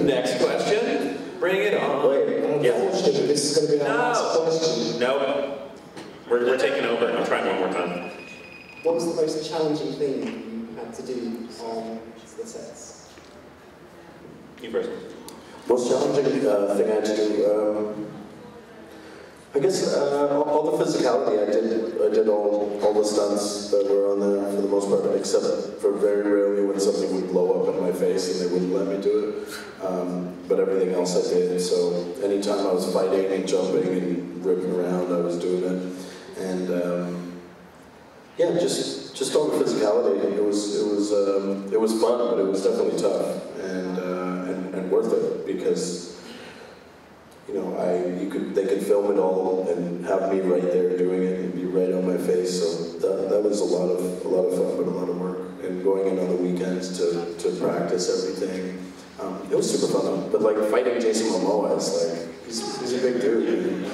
Next question. Bring it on. Wait, unfortunately, this is going to be our last question. Nope. We're taking over. I'm trying one more time. What was the most challenging thing you had to do on the sets? You first. Most challenging thing I had to do, I guess all the physicality. I did all the stunts that were on there for the most part, except for very rarely when something would blow up in my face and they wouldn't let me do it. But everything else I did. So anytime I was fighting and jumping and ripping around, I was doing it. And yeah, just all the physicality. It was fun, but it was definitely tough and worth it because. You know, they could film it all and have me right there doing it and be right on my face. So that was a lot of fun, but a lot of work. And going in on the weekends to practice everything, it was super fun. But like fighting Jason Momoa is like he's a big dude.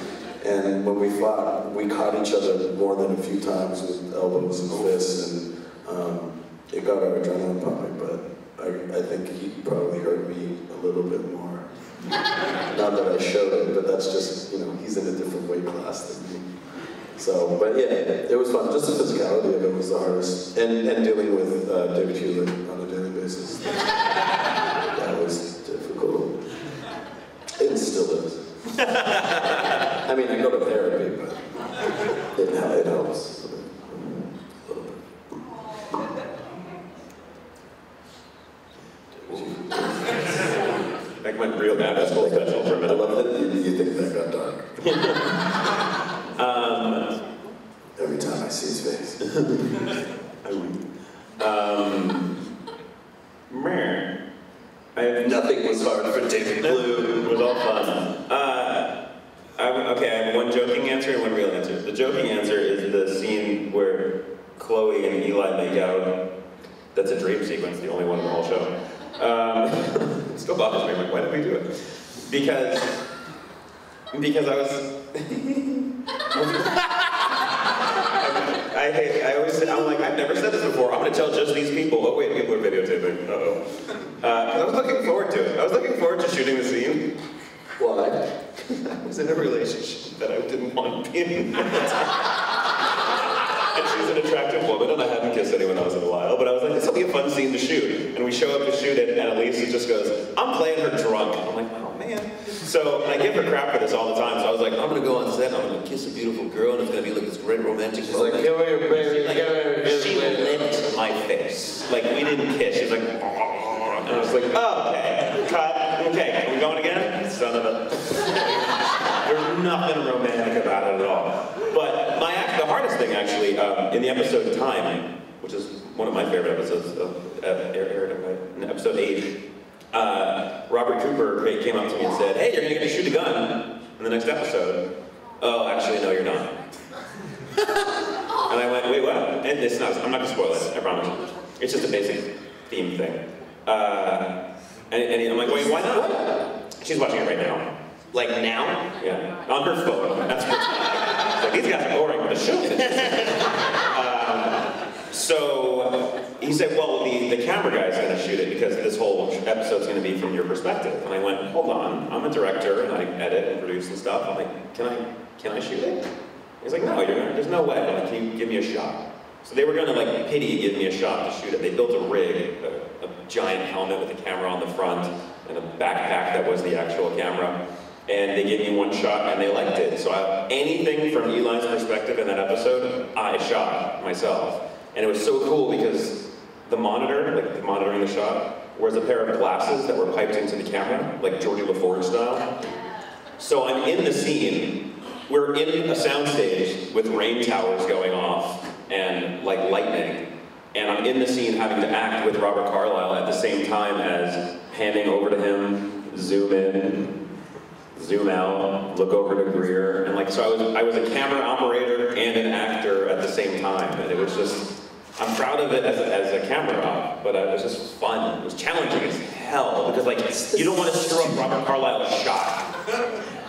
And when we fought, we caught each other more than a few times with elbows and fists, and it got our adrenaline pumping. But I think he probably hurt me a little bit more. Not that I showed it, but that's just, you know, he's in a different weight class than me. So, but yeah, it was fun. Just the physicality of it was the hardest. And dealing with David Hewlett on a daily basis. That was difficult. It still is. I mean, I go to therapy, but it helps. That went real bad. That's whole special for a minute. I love that you think that got dark. Every time I see his face. Nothing was hard for David Blue. It was all fun. Okay, I have one joking answer and one real answer. The joking answer is the scene where Chloe and Eli make out. That's a dream sequence, the only one in the whole show. It still bothers me. I'm like, why did we do it? Because I was. I'm like, I've never said this before. I'm gonna tell just these people. Oh wait, people are videotaping. Uh-oh. I was looking forward to it. I was looking forward to shooting the scene. Why? I was in a relationship that I didn't want to be in. And she's an attractive woman, and I hadn't kissed anyone else in a while, but I was like, this will be a fun scene to shoot. And we show up to shoot it, and Elise just goes, I'm playing her drunk. I'm like, oh man. So I give her crap for this all the time, so I was like, I'm gonna go on set, I'm gonna kiss a beautiful girl, and it's gonna be like this great romantic moment. Like, come here, baby, She licked my face. Like, we didn't kiss. She's like, and I was like, oh, okay, cut, okay, are we going again? Son of a... There's nothing romantic about it at all. But the hardest thing, actually, in the episode Time, which is one of my favorite episodes of in episode 8, Robert Cooper came up to me and said, hey, you're going to get to shoot a gun in the next episode. Oh, actually, no, you're not. And I went, wait, what? And it's not, I'm not going to spoil it, I promise. It's just a basic theme thing. And I'm like, wait, why not? She's watching it right now. Like now? Yeah, on her phone. That's what like, these guys are boring, but the show is So he said, well, the camera guy's going to shoot it because this whole episode's going to be from your perspective. And I went, hold on, I'm a director and I edit and produce and stuff. I'm like, can I shoot it? He's like, no, there's no way. I'm like, can you give me a shot? So they were going to like pity give me a shot to shoot it. They built a rig, a giant helmet with a camera on the front and a backpack that was the actual camera. And they gave me one shot and they liked it. So anything from Eli's perspective in that episode, I shot myself. And it was so cool because the monitor, like the monitoring the shot, was a pair of glasses that were piped into the camera, like Georgie LaForge style. So I'm in the scene, we're in a soundstage with rain towers going off and like lightning. And I'm in the scene having to act with Robert Carlyle at the same time as panning over to him, zoom in, zoom out, look over to Greer, and like, so I was a camera operator and an actor at the same time, and it was just, I'm proud of it as a camera op, but it was just fun. It was challenging as hell, because like, you don't want to screw up Robert Carlyle's shot,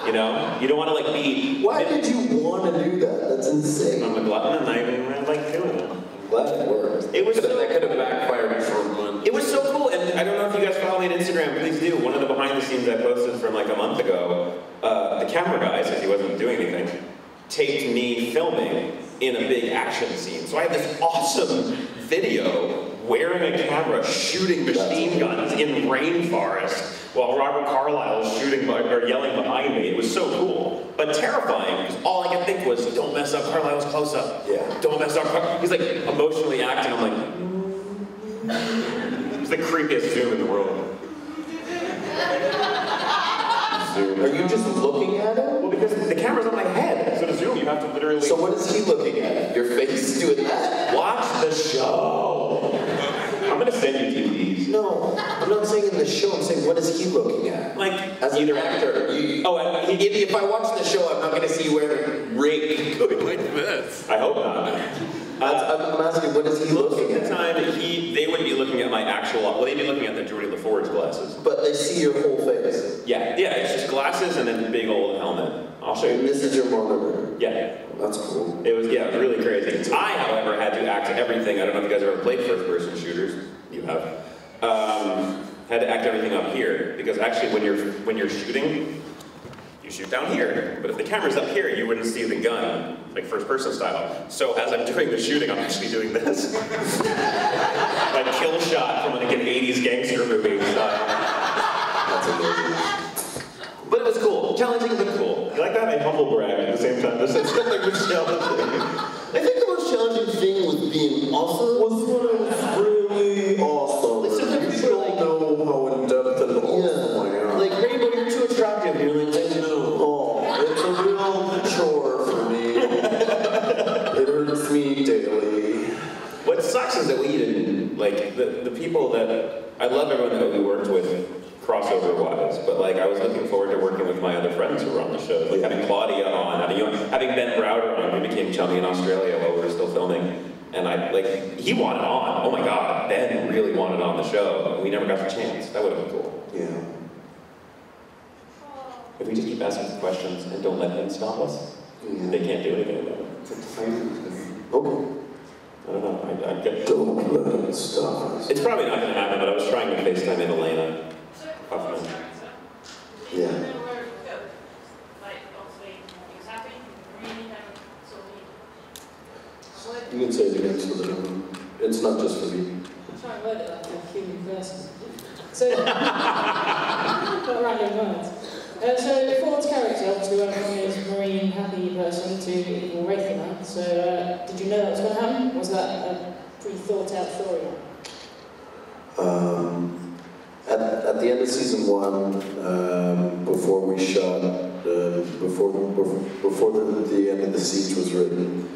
you know? You don't want to like be... Why did you want to do that? That's insane. I'm a glutton and I like doing it. glad it worked. It was that could have backfired for one. It was so cool, and I don't know if you guys follow me on Instagram, please do. One of the behind the scenes I posted from like a month ago, the camera guy, since he wasn't doing anything, taped me filming in a big action scene. So I have this awesome video wearing a camera shooting machine guns in rainforest while Robert Carlyle was yelling behind me. It was so cool, but terrifying, because all I could think was, don't mess up Carlyle's close-up. Yeah. Don't mess up He's like emotionally acting. I'm like, it's the creepiest Zoom in the world. Zoom. Are you just looking at it? Well, because the camera's on my head, so to zoom, you have to literally... So what is he looking at? Your face doing that? Watch the show! I'm gonna send you DVDs. No, I'm not saying in the show, I'm saying what is he looking at? Like, as either an actor. If I watch the show, I'm not gonna see you wearing rig going like this. I hope not. I'm asking, what is he looking at? Most of the time, they would be looking at my actual... Well, they'd be looking at the Geordie LaForge glasses. But they see your whole face. Yeah, it's just glasses and then a big old helmet. I'll show you. And this is your monitor. Yeah. That's cool. It was really crazy. I, however, had to act everything. I don't know if you guys ever played first-person shooters. You have. Had to act everything up here, because actually when you're shooting, you shoot down here. But if the camera's up here, you wouldn't see the gun, like first-person style. So as I'm doing the shooting, I'm actually doing this. Like kill shot from like an 80s gangster movie style. That's amazing. But it was cool. Challenging, but cool. You like that? I humble brag at the same time. This is like was challenging. I think the most challenging thing was being awesome. Was when it was really awesome. Like sometimes you don't know how in-depth and awesome I am. Like, Rainbow, you're too attractive. And you're like, no. Oh, it's a real chore for me. It hurts me daily. What sucks is that we didn't, like, the people that, I love everyone that we worked with, crossover-wise, but like I was looking forward to working with my other friends who were on the show, like having Claudia on, having Ben Browder on. We became chummy in Australia while we were still filming, and he wanted on. Oh my God, Ben really wanted on the show, and we never got the chance. That would have been cool. Yeah. If we just keep asking questions and don't let him stop us, they can't do anything about it. Okay. I don't know. I get. Don't let him stop us. It's probably not going to happen, but I was trying to FaceTime in Elena. Yeah. You can say it again so that it's not just for me. I'm trying to word it like a human person. So, not random words. So Ford's character obviously went from his marine happy person to evil regular. So did you know that was going to happen? Was that a pre-thought out storyline? At the end of season 1, before we shot, before the end of the siege was written,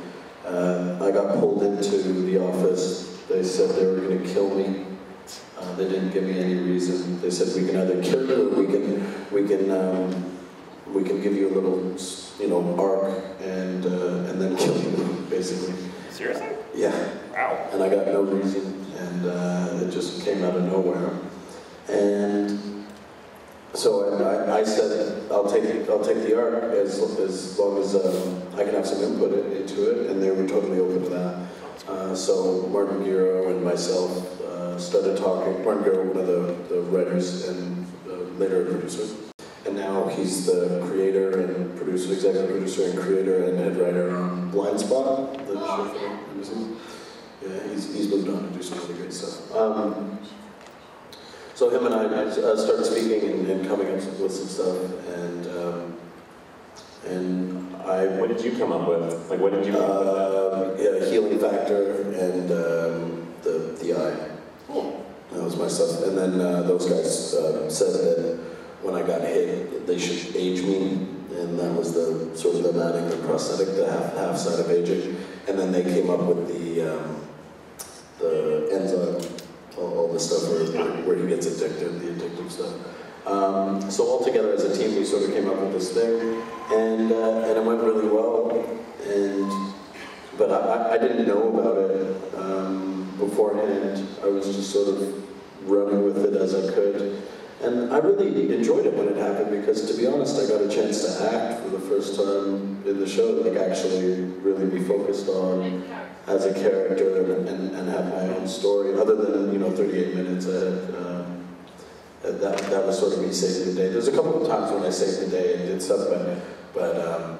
I got pulled into the office. They said they were going to kill me. They didn't give me any reason. They said we can either kill you or we can give you a little, arc and then kill you, basically. Seriously? Yeah. Wow. And I got no reason, and it just came out of nowhere. And so I said, I'll take the arc as long as I can have some input into it, and they were totally open to that. So Martin Giro and myself started talking. Martin Giro, one of the writers and later a producer, and now he's the creator and producer, executive producer and creator and head writer on Blind Spot, the show from NBC. Yeah, he's moved on to do some really great stuff. So him and I started speaking and coming up with some stuff, and I... What did you come up with? Like, what did you come up with? Yeah, Healing Factor and the Eye. Cool. That was my stuff. And then those guys said that when I got hit, they should age me, and that was the sort of the manic, the prosthetic, the half side of aging. And then they came up with the enzyme. All the stuff where he gets addicted, the addictive stuff. So all together as a team, we sort of came up with this thing, and it went really well. But I didn't know about it beforehand. I was just sort of running with it as I could, and I really enjoyed it when it happened because, to be honest, I got a chance to act for the first time in the show, like actually really be focused on as a character and have my own story. Other than 38 minutes, that was sort of me saving the day. There's a couple of times when I saved the day and did stuff, but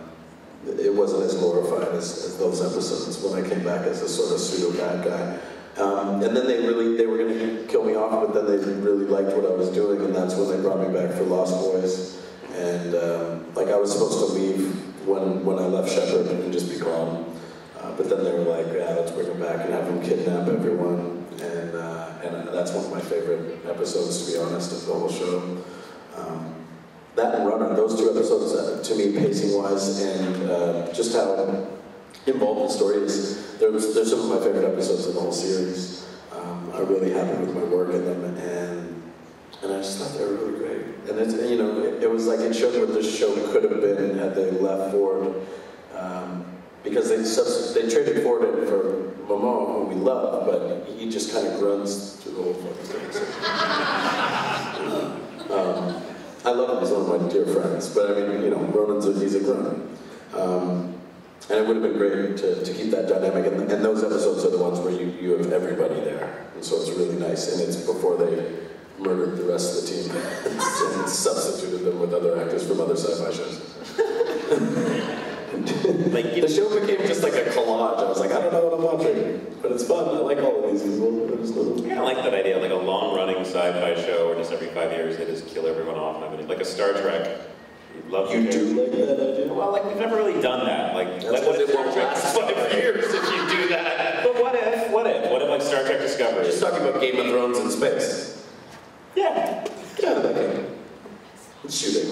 it wasn't as glorified as those episodes when I came back as a sort of pseudo bad guy. And then they were going to kill me off, but then they really liked what I was doing, and that's when they brought me back for Lost Boys. And like I was supposed to leave when I left Shepard and just be gone. But then they were like, yeah, let's bring him back and have him kidnap everyone. And that's one of my favorite episodes, to be honest, of the whole show. That and Runner, those two episodes, to me, pacing-wise, and just how involved the story is, they're some of my favorite episodes of the whole series. I'm really happy with my work in them, and I just thought they were really great. And it was like it showed what this show could have been had they left Ford. Because they traded Ford in for Momo, who we love, but he just kind of grunts through the whole fucking thing. I love him, he's one of my dear friends, but I mean, Ronan's he's a grunt. And it would have been great to keep that dynamic, and those episodes are the ones where you have everybody there, and so it's really nice, and it's before they murdered the rest of the team and substituted them with other actors from other sci-fi shows. Like, the show became just like a collage. I was like, I don't know what I'm watching, but it's fun. I like all of these people. I kind of like that idea, like a long-running sci-fi show where just every 5 years they just kill everyone off. Like a Star Trek. You do like that idea? Well, like we've never really done that. Like what if Star Trek last 5 years if you do that? But what if like Star Trek Discovery? Just talking about Game of Thrones in space. Yeah. Get out of that game. It's shooting.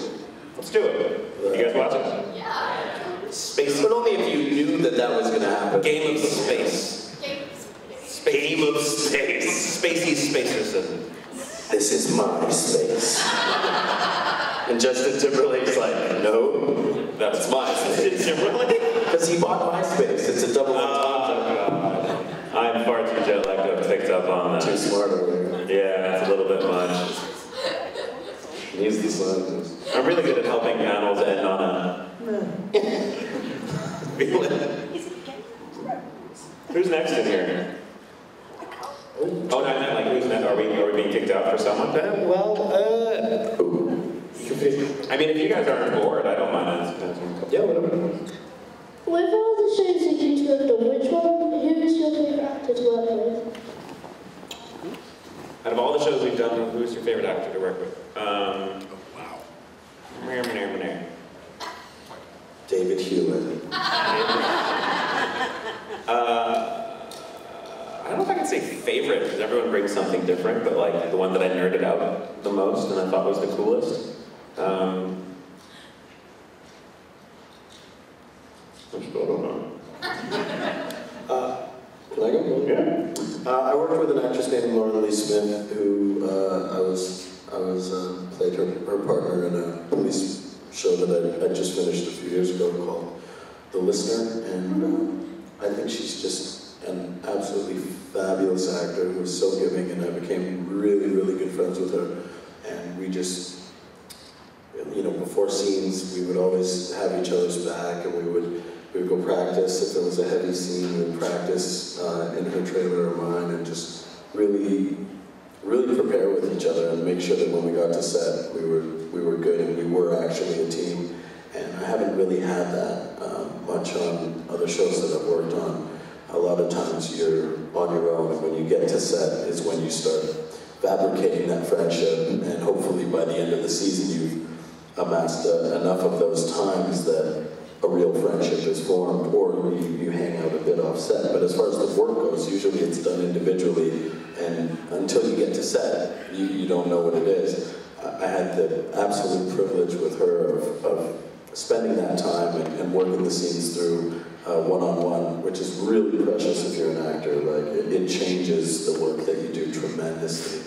Let's do it. You guys watch it? Yeah. Space, but only if you knew that was going to happen. Game of Space. Game of Space. Spacey Spacerson. This is my space. And Justin Timberlake's like, no, that's my space. Timberlake? Because he bought my space. It's a double entendre. God. I'm far too jet lagged to have picked up on that. Too smart over there. Yeah, it's a little bit much. He's the scientist. I'm really good at helping panels end on a... Who's next in here? Oh, no, I meant like who's next? Are we being kicked out for someone? I mean, if you guys aren't bored, I don't mind. Yeah, whatever. With all the shows that you have done, which one, who is your favourite actor to work with? Out of all the shows we've done, who's your favorite actor to work with? David Hewlett. I don't know if I can say favorite, because everyone brings something different, but like the one that I nerded out the most and I thought was the coolest. I still don't know. Can I go? Yeah. I worked with an actress named Lauren Lee Smith, who I played her partner in a police show that I just finished a few years ago called The Listener, and I think she's just an absolutely fabulous actor who was so giving, and I became really, really good friends with her, and we just, before scenes, we would always have each other's back, and we would go practice. If there was a heavy scene, we would practice in her trailer or mine, and just really prepare with each other and make sure that when we got to set, we were good and we were actually a team. And I haven't really had that much on other shows that I've worked on. A lot of times you're on your own, and when you get to set is when you start fabricating that friendship, and hopefully by the end of the season you've amassed enough of those times that a real friendship is formed, or you hang out a bit off set. But as far as the work goes, usually it's done individually, and until you get to set, you don't know what it is. I had the absolute privilege with her of spending that time and working the scenes through one-on-one, which is really precious if you're an actor. Like, it changes the work that you do tremendously.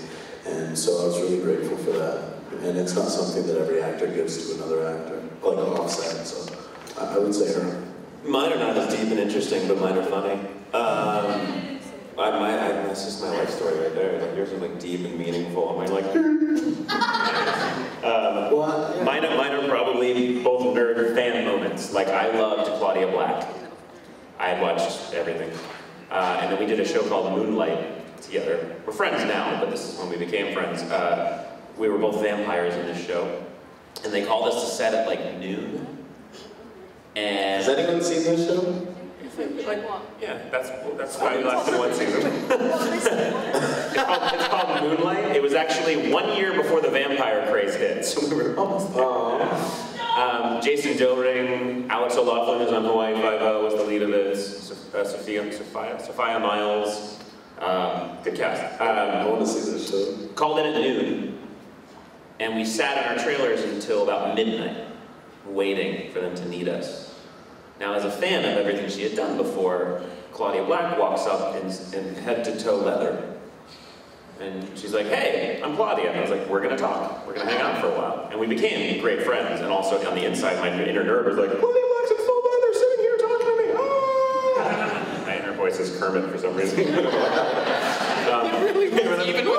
And so I was really grateful for that. And it's not something that every actor gives to another actor, like offset, so I would say her. Mine are not as deep and interesting, but mine are funny. That's just my life story right there. Like, yours are like deep and meaningful, and mine like... Mine are probably both nerd fan moments. Like, I loved Claudia Black. I had watched everything. And then we did a show called Moonlight together. We're friends now, but this is when we became friends. We were both vampires in this show. And they called us to set at like noon. And Has anyone seen this show? yeah, that's why we lasted one season. It's called Moonlight. It was actually 1 year before the vampire craze hit, so we were almost there. Jason Doring, Alex O'Loughlin, who's on Hawaii Five-0, was the lead of this. Sophia Miles. Good cast. I want to see this show. Called in at noon, and we sat in our trailers until about midnight, waiting for them to need us. Now, as a fan of everything she had done before, Claudia Black walks up in head-to-toe leather. And she's like, hey, I'm Claudia. And I was like, we're gonna talk. We're gonna hang out for a while. And we became great friends. And also on the inside, my inner nerd was like, Claudia Black's in full leather, sitting here talking to me. Ah! My inner voice is Kermit for some reason. Even with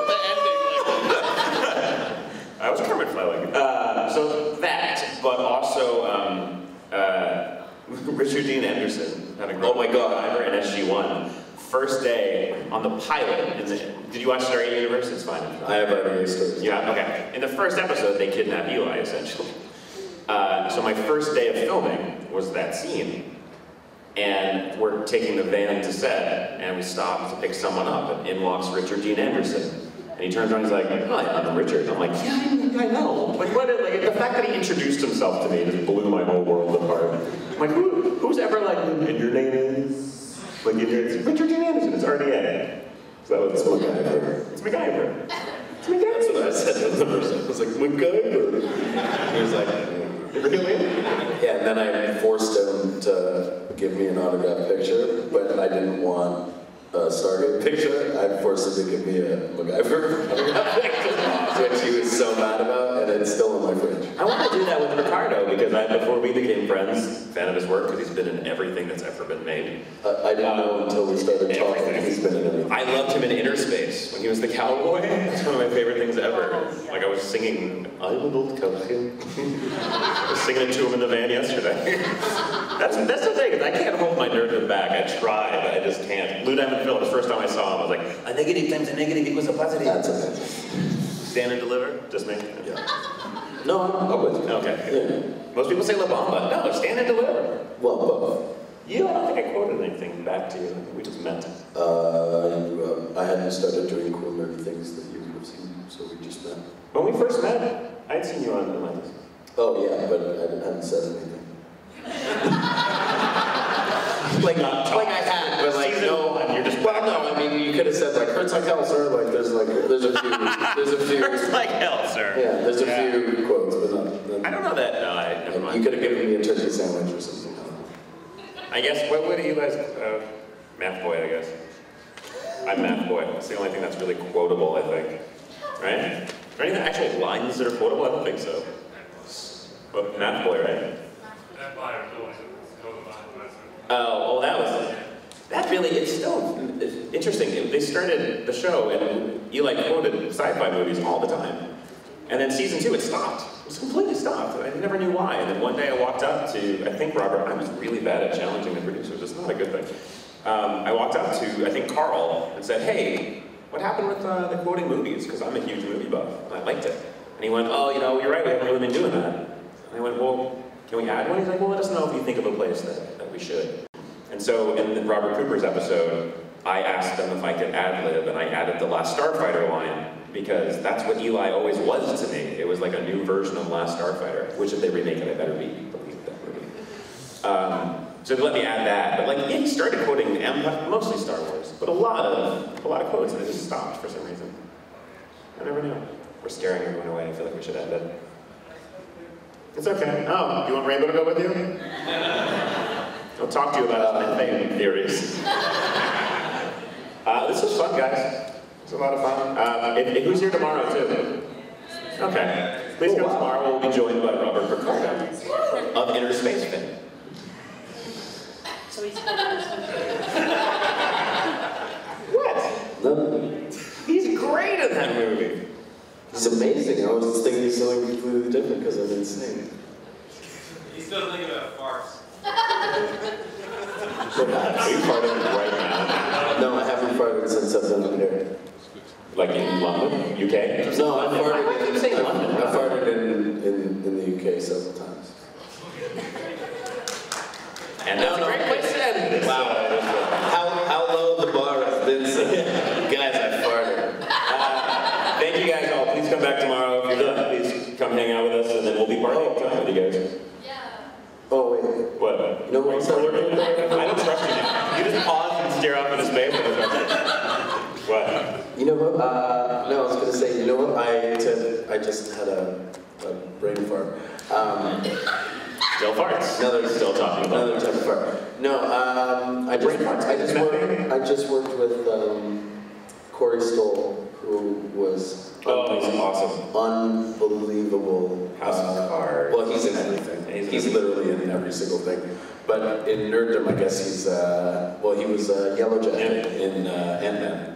the ending. I was Kermit Flowing. So that, but also Richard Dean Anderson having Oh my God. in SG-1. First day on the pilot. Did you watch Stargate Universe? It's fine. I have already stories. Yeah, okay. In the first episode, they kidnap Eli, essentially. So my first day of filming was that scene. And we're taking the van to set, and we stop to pick someone up, and in walks Richard Dean Anderson. And he turns around and he's like, hi, I'm Richard. I'm like, yeah, I know. Like, the fact that he introduced himself to me just blew my whole world apart. I'm like, who's ever like, and your name is? Like, it's Richard Dean Anderson, it's RDA. So it's MacGyver. It's MacGyver. It's MacGyver. That's what I said to the person. I was like, MacGyver. He was like, really? yeah, and then I forced him to give me an autograph picture, but I didn't want a Stargate picture. I forced him to give me a MacGyver autograph picture, which he was so mad about, and it's still in my fridge. I want to do that with Ricardo, because before we became friends, fan of his work, because he's been in everything that's ever been made. I didn't know until we started talking. Everything. He's been in everything. I loved him in Inner Space, when he was the cowboy. That's one of my favorite things ever. Like, I was singing, I'm an old cowboy. I was singing it to him in the van yesterday. That's the thing, is I can't hold my nerdhood back. I try, but I just can't. Blue Diamond Phil, the first time I saw him, I was like, a negative times a negative equals a positive. That's amazing. Stand and deliver? Just me? Yeah. No, I'm with you. Okay. Yeah. Most people say La Bamba. No, stand and deliver. Well, both. You, I don't think I quoted anything back to you. We just met. I hadn't started doing cool nerd things that you would have seen, so we just met. When we first met, I'd seen you on Atlantis. Oh yeah, but I hadn't said anything. Like I had, but like season no. one, you're just. Well, no, I mean you could have said like hurts like hell, sir. Like there's a few. Hurts like hell, sir. Yeah, there's a few quotes, but not. I don't know that. No, never mind. You could have given me a turkey sandwich or something. I guess. What do you guys? Math boy, I guess. I'm math boy. That's the only thing that's really quotable, I think. Right? Are any actual lines that are quotable? I don't think so. But math boy, right? Oh, that really, it's still interesting. They started the show and Eli quoted sci-fi movies all the time. And then season 2, it stopped. It was completely stopped. I never knew why. And then one day I walked up to, I think Robert, I was really bad at challenging the producers. It's not a good thing. I walked up to, I think, Carl and said, hey, what happened with the quoting movies? Because I'm a huge movie buff, and I liked it. And he went, oh, you're right, we haven't really been doing that. And I went, well, can we add one? He's like, well, let us know if you think of a place that we should. And so in Robert Cooper's episode, I asked them if I could ad-lib, and I added the Last Starfighter line, because that's what Eli always was to me. It was like a new version of Last Starfighter, which if they remake it, I better believe that movie. So they let me add that, but like, yeah, he started quoting mostly Star Wars, but a lot of quotes, and it just stopped for some reason. I never knew. We're scaring everyone away. I feel like we should end it. It's okay. Oh, you want Rainbow to go with you? I'll talk to you about his methane theories. This was fun, guys. It's a lot of fun. Who's here tomorrow, too? Okay. Please come tomorrow. We'll be joined by Robert Ricardo of Inner Space fame. So he's What? No. He's great in that movie. He's amazing. I was thinking he's something completely different because I'm insane. He's still thinking about farce. Are you farting right now? No, I haven't farted since I've been up here. Like in London? UK? No, I Why do you keep saying London? I farted in the UK several times. And that's a great place to end this. Wow. How low the bar has been since. Guys, I farted. Thank you guys all. Please come back tomorrow. If you're done, please come hang out with us, and then we'll be partying time with you guys. Oh, wait. What? You know what I'm saying? I don't trust you now. You just pause and stare off into space. What? You know what? No, I was going to say, you know what? I just had a brain fart. Still farts. Still talking about another type of fart. No, I just worked with Corey Stoll, who was he's awesome. Unbelievable. House of Cards. Well, he's in everything. He's literally in every single thing. But in nerddom, I guess he's he was Yellow Jacket in Ant-Man.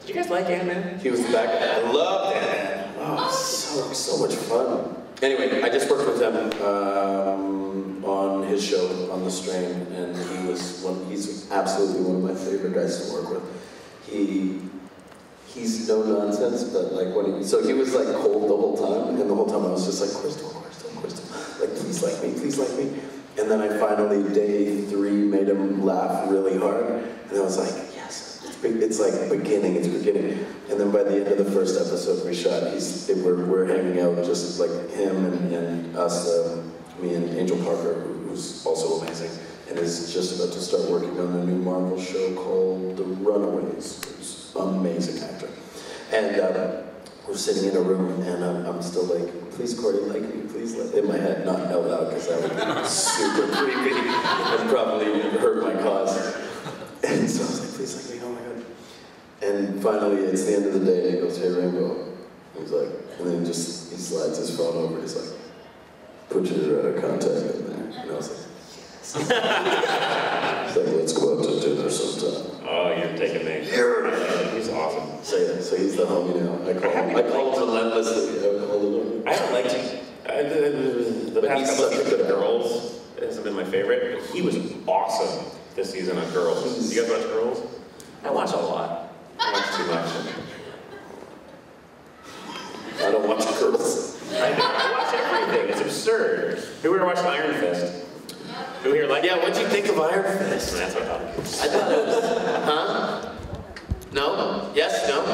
Did you guys like Ant-Man? He was the bad guy. I loved Ant-Man. Oh, so much fun. Anyway, I just worked with him on his show on the Strain, and he's absolutely one of my favorite guys to work with. He's no nonsense, but like so he was like cold the whole time, and the whole time I was just like, Crystal, like please like me. And then I finally, day 3, made him laugh really hard, and I was like, yes, it's like beginning. And then by the end of the first episode we shot, we're hanging out, just like him and us, me and Angel Parker, who's also amazing, and is just about to start working on a new Marvel show called The Runaways. Who's an amazing actor. And we're sitting in a room, and I'm still like, please, Corey, like me, please, like, in my head, not out loud, because that would be super creepy and probably hurt my cause. And so I was like, please, like me, oh my God. And finally, it's the end of the day, and he goes, hey, Rainbow. He's like, and then he slides his phone over, he's like, put your contact in there. And I was like, yes. He's like, let's go out to dinner sometime. Oh, you're taking me. He's awesome. So he's the homie now. I call him relentlessly. I don't like the past couple of the Girls hasn't been my favorite. But he was awesome this season on Girls. Do you guys watch Girls? I watch a lot. I watch too much. I don't watch Girls. I watch everything. It's absurd. Who here watched Iron Fist? Who here like? Yeah, what'd you think of Iron Fist? That's what I thought. I thought it was, huh? No? Yes? No?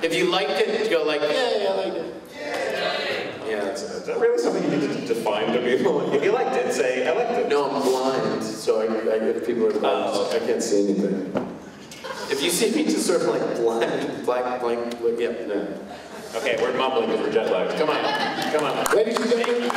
If you liked it, go like, yeah, I liked it. Yeah, Is that really something you need to define to people? If you liked it, say, I liked it. No, I'm blind, so if people are blind, I can't see anything. If you see me just sort of like blind, blank, yeah, no. Okay, we're mumbling because we're jet lagged. Come on. Ladies and gentlemen,